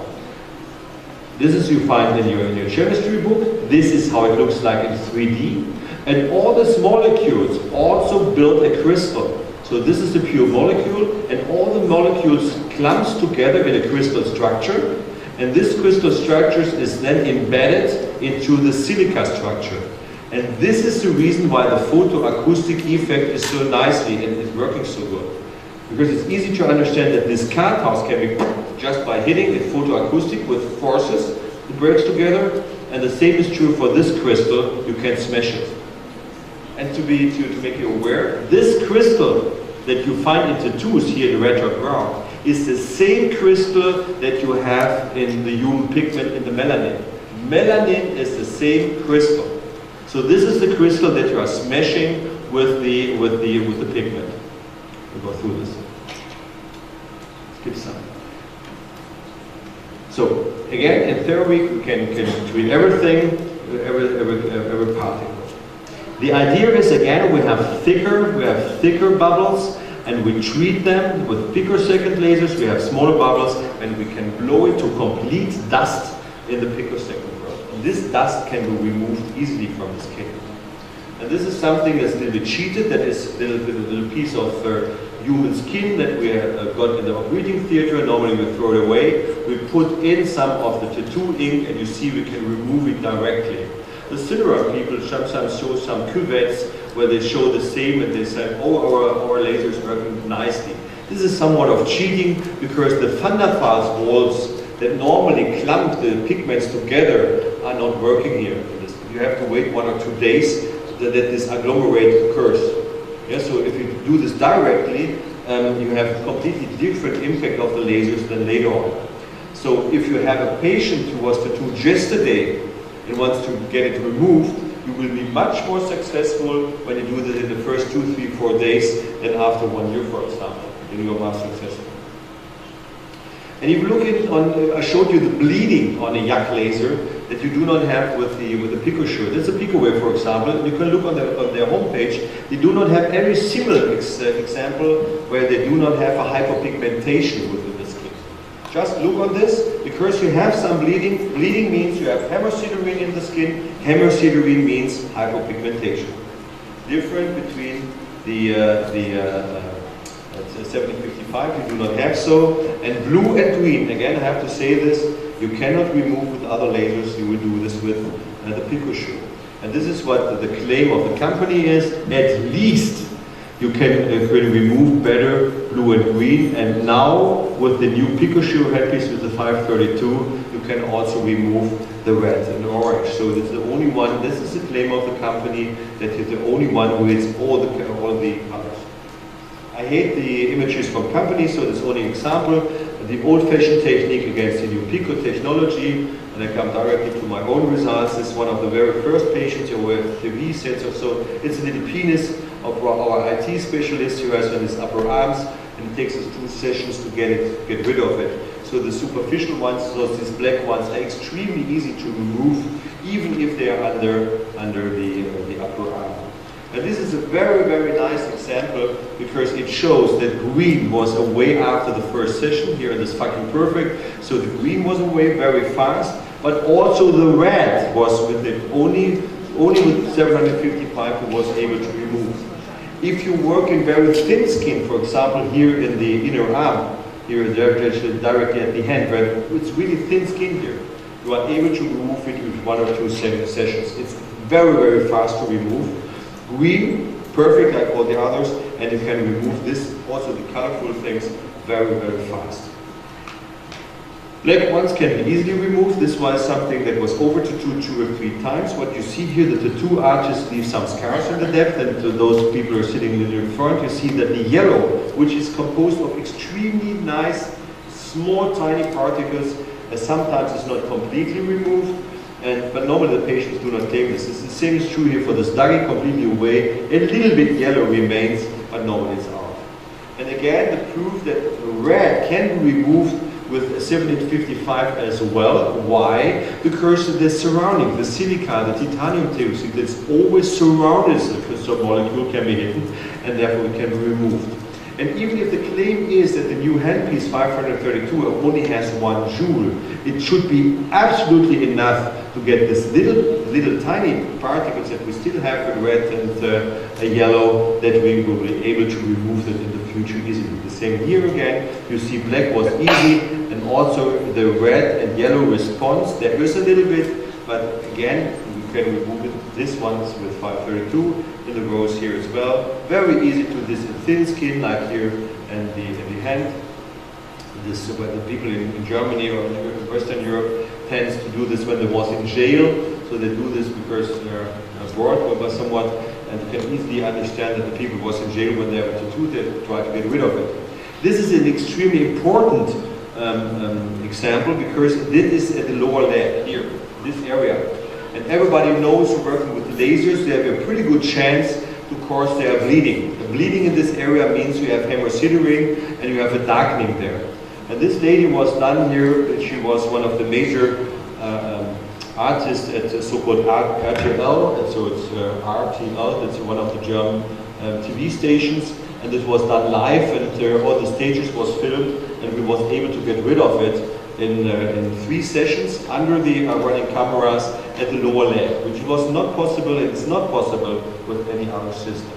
Speaker 5: This is you find in your chemistry book. This is how it looks like in 3D. And all these molecules also build a crystal. So this is the pure molecule, and all the molecules clumps together in a crystal structure. And this crystal structure is then embedded into the silica structure. And this is the reason why the photoacoustic effect is so nicely and is working so good. Because it's easy to understand that this card house can be just by hitting it photoacoustic with forces, it breaks together, and the same is true for this crystal, you can smash it. And to make you aware, this crystal that you find in tattoos here in red or brown is the same crystal that you have in the human pigment in the melanin. Melanin is the same crystal. So this is the crystal that you are smashing with the pigment. We'll go through this. Skip some. So again, in theory, we can treat everything, every particle. The idea is again we have thicker bubbles, and we treat them with picosecond lasers. We have smaller bubbles, and we can blow it to complete dust in the picosecond world. And this dust can be removed easily from the skin. And this is something that's a little bit cheated. That is a little piece of human skin that we got in the operating theater. Normally we throw it away. We put in some of the tattoo ink, and you see we can remove it directly. The Cinera people sometimes show some cuvettes where they show the same, and they say, oh, our laser is working nicely. This is somewhat of cheating, because the Van der Waals walls that normally clump the pigments together are not working here. You have to wait 1 or 2 days that this agglomerate occurs. Yeah, so if you do this directly, you have a completely different impact of the lasers than later on. So if you have a patient who was tattooed yesterday and wants to get it removed, you will be much more successful when you do this in the first 2, 3, 4 days than after 1 year, for example, and you are much successful. And if you look at I showed you the bleeding on a yak laser that you do not have with the Picosure. That's a Picowave, for example. And you can look on their homepage. They do not have any similar example where they do not have a hypopigmentation within the skin. Just look on this, because you have some bleeding. Bleeding means you have hemosiderine in the skin. Hemosiderine means hypopigmentation. Different between the 7055, you do not have so. And blue and green, again I have to say this, you cannot remove with other lasers. You will do this with the Picosure. And this is what the claim of the company is. At least you can remove better blue and green. And now with the new Picosure headpiece with the 532, you can also remove the red and orange. So this is the only one, this is the claim of the company, that is the only one who hits all the colors. I hate the images from companies, so this is only an example. The old-fashioned technique against the new Pico technology, and I come directly to my own results. This is one of the very first patients with TV sensor. So it's a little penis of our IT specialist who has on his upper arms, and it takes us 2 sessions to get rid of it. So the superficial ones, so these black ones, are extremely easy to remove, even if they are under the upper arm. And this is a very, very nice example, because it shows that green was away after the first session. Here it is fucking perfect. So the green was away very fast, but also the red was with it. Only with 755 it was able to remove. If you work in very thin skin, for example, here in the inner arm, here directly at the hand, where it's really thin skin here, you are able to remove it with 1 or 2 sessions. It's very, very fast to remove. Green, perfect like all the others, and you can remove this, also the colorful things, very, very fast. Black ones can be easily removed. This was something that was over tattooed 2 or 3 times. What you see here, the tattoo artists leave some scars in the depth, and to those people who are sitting in front, you see that the yellow, which is composed of extremely nice, small, tiny particles, sometimes is not completely removed, but normally the patients do not claim this. It's the same is true here for the study, completely away. A little bit yellow remains, but normally it's out. And again, the proof that red can be removed with a 7855 as well. Why? Because the surrounding, the silica, the titanium dioxide that's always surrounded the crystal molecule can be hidden, and therefore it can be removed. And even if the claim is that the new handpiece 532 only has 1 joule, it should be absolutely enough to get this little tiny particles that we still have with red and yellow, that we will be able to remove them in the future easily. The same here again, you see black was easy, and also the red and yellow response, there is a little bit, but again, we can remove it. This one's with 532 in the rows here as well. Very easy to this thin skin, like here and the hand. This where the people in Germany or in Western Europe tends to do this when they was in jail. So they do this because they're bored by someone, and you can easily understand that the people was in jail when they have a tattoo, they try to get rid of it. This is an extremely important example, because this is at the lower leg here, this area. And everybody knows working with lasers, they have a pretty good chance to cause their bleeding. The bleeding in this area means you have hemosiderin and you have a darkening there. And this lady was done here, she was one of the major artists at the so-called RTL, and so it's RTL, that's one of the German TV stations, and it was done live, and all the stages was filmed, and we was able to get rid of it in 3 sessions under the running cameras at the lower leg, which was not possible, and it's not possible with any other system.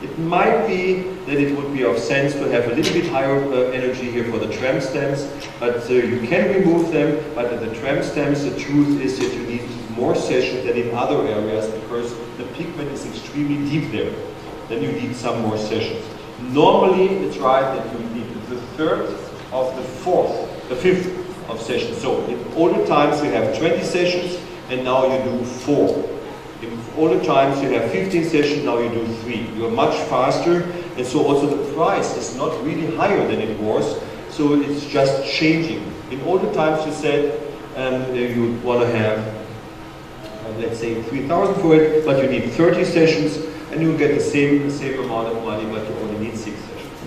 Speaker 5: It might be that it would be of sense to have a little bit higher energy here for the tram stems, but you can remove them, but at the tram stems, the truth is that you need more sessions than in other areas, because the pigment is extremely deep there. Then you need some more sessions. Normally, it's right that you need the 3rd of the 5th of sessions. So in older times you have 20 sessions, and now you do 4. In older times you have 15 sessions, now you do 3. You are much faster, and so also the price is not really higher than it was, so it's just changing. In older times you said you want to have, let's say 3,000 for it, but you need 30 sessions, and you get the same amount of money, but you only need 6 sessions.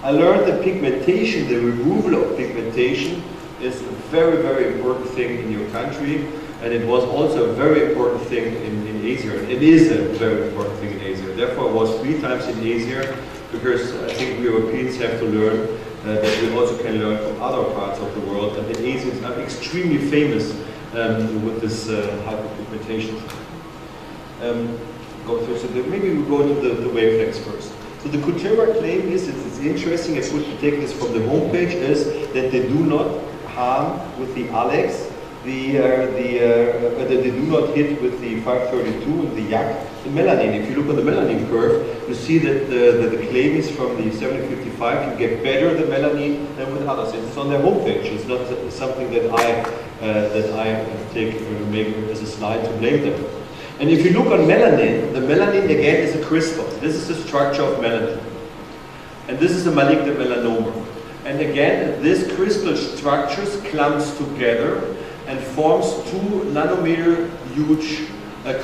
Speaker 5: I learned that pigmentation, the removal of pigmentation, is a very, very important thing in your country, and it was also a very important thing in Asia. It is a very important thing in Asia. Therefore, I was 3 times in Asia, because I think we Europeans have to learn that we also can learn from other parts of the world, and the Asians are extremely famous with this hyperpigmentation. Maybe we go to the wavelengths first. So the Couture claim is, it's interesting, I put take this from the homepage, is that they do not harm with the Alex, they do not hit with the 532 and the Yak, the melanin. If you look on the melanin curve, you see that the claim is from the 755, you get better the melanin than with others. It's on their homepage. It's not something that I take make as a slide to blame them. And if you look on melanin, the melanin again is a crystal. This is the structure of melanin. And this is a malignant melanoma. And again, this crystal structures clumps together and forms 2 nanometer huge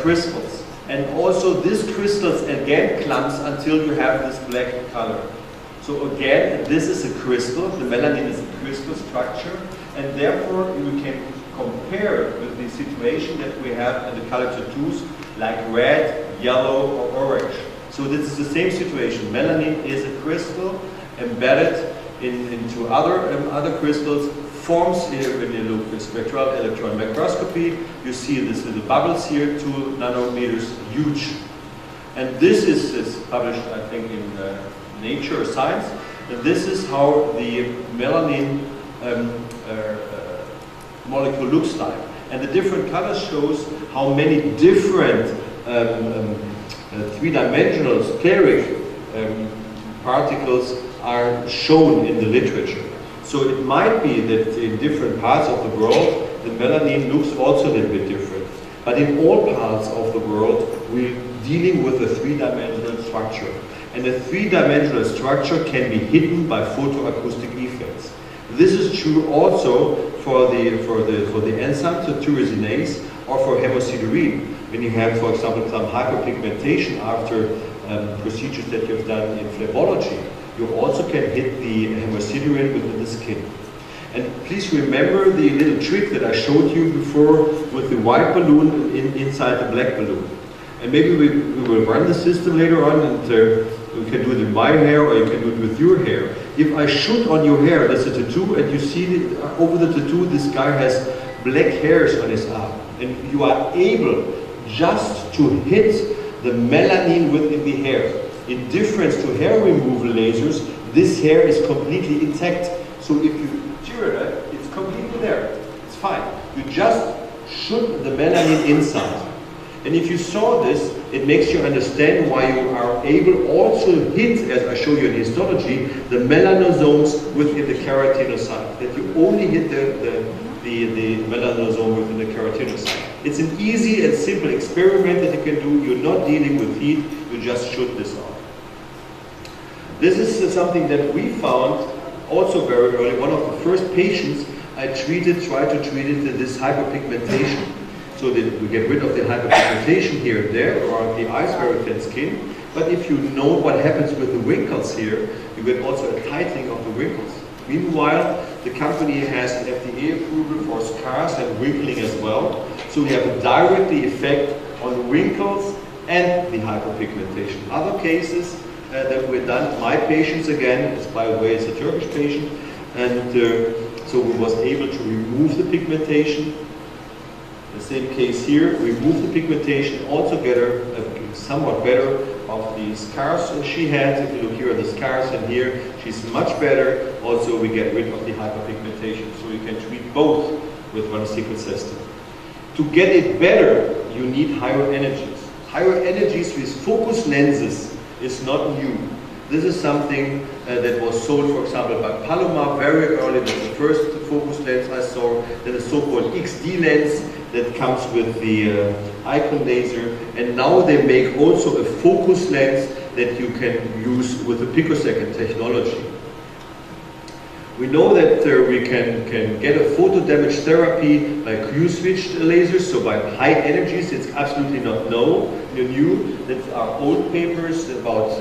Speaker 5: crystals. And also these crystals again clumps until you have this black color. So again, this is a crystal, the melanin is a crystal structure, and therefore you can compare it with the situation that we have in the colored tattoos, like red, yellow, or orange. So this is the same situation. Melanin is a crystal embedded into other crystals, forms here when you look at spectral electron microscopy. You see these little bubbles here, 2 nanometers huge.
Speaker 4: And this is published, I think, in Nature or Science. And this is how the melanin molecule looks like. And the different colors shows how many different three-dimensional spheric particles are shown in the literature. So it might be that in different parts of the world, the melanin looks also a little bit different. But in all parts of the world, we're dealing with a three-dimensional structure. And a three-dimensional structure can be hidden by photoacoustic effects. This is true also for the enzyme, so tyrosinase, or for hemosiderine. When you have, for example, some hyperpigmentation after procedures that you've done in phlebology, you also can hit the hemosiderine within the skin. And please remember the little trick that I showed you before with the white balloon inside the black balloon. And maybe we will run the system later on, and you can do it in my hair or you can do it with your hair. If I shoot on your hair, that's a tattoo, and you see over the tattoo this guy has black hairs on his arm. And you are able just to hit the melanin within the hair. In difference to hair removal lasers, this hair is completely intact. So if you tear it, it's completely there. It's fine. You just shoot the melanin inside. And if you saw this, it makes you understand why you are able also to hit, as I show you in histology, the melanosomes within the keratinocyte. That you only hit the melanosome within the keratinocyte. It's an easy and simple experiment that you can do. You're not dealing with heat, you just shoot this off. This is something that we found also very early. One of the first patients I tried to treat it this hyperpigmentation. So that we get rid of the hyperpigmentation here and there, or the eyes very thin skin. But if you know what happens with the wrinkles here, you get also a tightening of the wrinkles. Meanwhile, the company has an FDA approval for scars and wrinkling as well. So we have a direct effect on wrinkles and the hyperpigmentation. Other cases that we've done, my patients again, it's by the way, it's a Turkish patient, and so we was able to remove the pigmentation. The same case here, remove the pigmentation, also get her somewhat better of the scars she had. If you look here at the scars and here, she's much better. Also, we get rid of the hyperpigmentation. So you can treat both with one sickle system. To get it better, you need higher energies. Higher energies with focus lenses is not new. This is something that was sold, for example, by Palomar very early. That's the first focus lens I saw. Then the so-called XD lens that comes with the icon laser. And now they make also a focus lens that you can use with the picosecond technology. We know that we can get a photo damage therapy by Q-switched lasers, so by high energies. It's absolutely not new. That's our old papers about